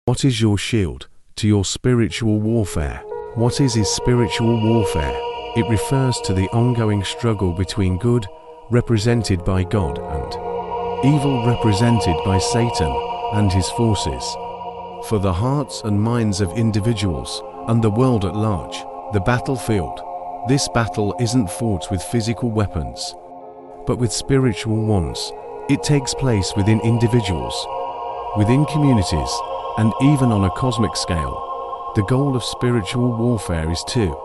What is your shield to your spiritual warfare? What is his spiritual warfare? It refers to the ongoing struggle between good, represented by God, and evil, represented by Satan and his forces. For the hearts and minds of individuals and the world at large, the battlefield. This battle isn't fought with physical weapons, but with spiritual ones. It takes place within individuals, within communities, and even on a cosmic scale. The goal of spiritual warfare is to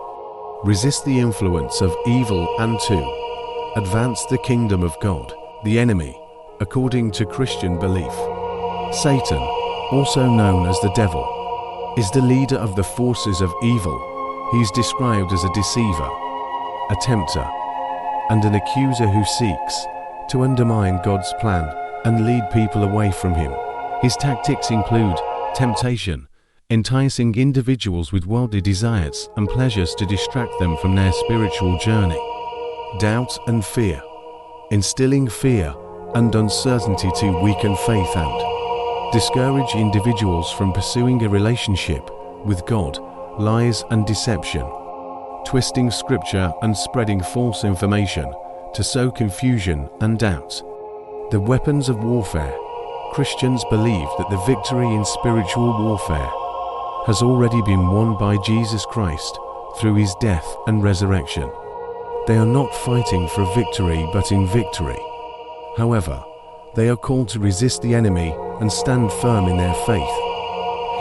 resist the influence of evil and to advance the kingdom of God. The enemy, according to Christian belief, Satan, also known as the devil, is the leader of the forces of evil. He is described as a deceiver, a tempter, and an accuser who seeks to undermine God's plan and lead people away from him. His tactics include temptation, enticing individuals with worldly desires and pleasures to distract them from their spiritual journey. Doubt and fear, instilling fear and uncertainty to weaken faith and discourage individuals from pursuing a relationship with God. Lies and deception, twisting scripture and spreading false information to sow confusion and doubt. The weapons of warfare. Christians believe that the victory in spiritual warfare has already been won by Jesus Christ through his death and resurrection. They are not fighting for victory but in victory. However, they are called to resist the enemy and stand firm in their faith.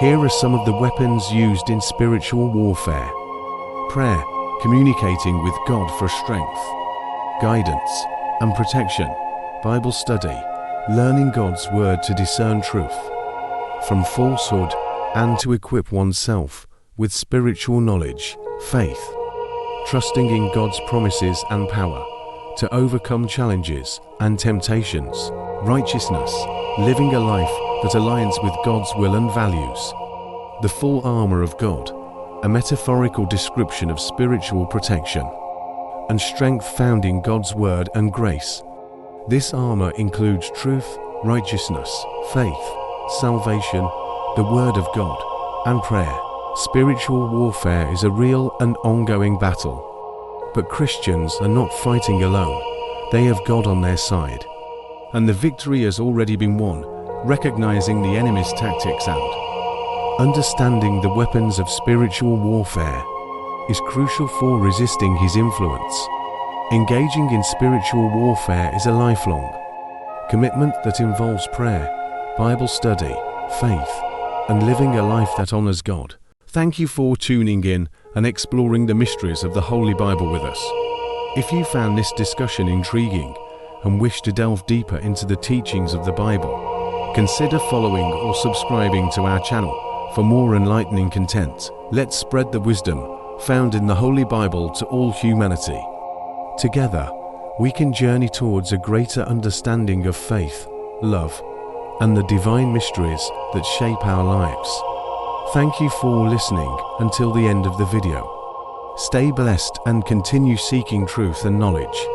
Here are some of the weapons used in spiritual warfare. Prayer, communicating with God for strength, guidance, and protection. Bible study, learning God's word to discern truth from falsehood and to equip oneself with spiritual knowledge. Faith, trusting in God's promises and power to overcome challenges and temptations. Righteousness, living a life that aligns with God's will and values. The full armor of God, a metaphorical description of spiritual protection and strength found in God's word and grace. This armor includes truth, righteousness, faith, salvation, the word of God, and prayer. Spiritual warfare is a real and ongoing battle. But Christians are not fighting alone. They have God on their side. And the victory has already been won. Recognizing the enemy's tactics and understanding the weapons of spiritual warfare is crucial for resisting his influence. Engaging in spiritual warfare is a lifelong commitment that involves prayer, Bible study, faith, and living a life that honors God. Thank you for tuning in and exploring the mysteries of the Holy Bible with us. If you found this discussion intriguing and wish to delve deeper into the teachings of the Bible, consider following or subscribing to our channel for more enlightening content. Let's spread the wisdom found in the Holy Bible to all humanity. Together, we can journey towards a greater understanding of faith, love, and the divine mysteries that shape our lives. Thank you for listening until the end of the video. Stay blessed and continue seeking truth and knowledge.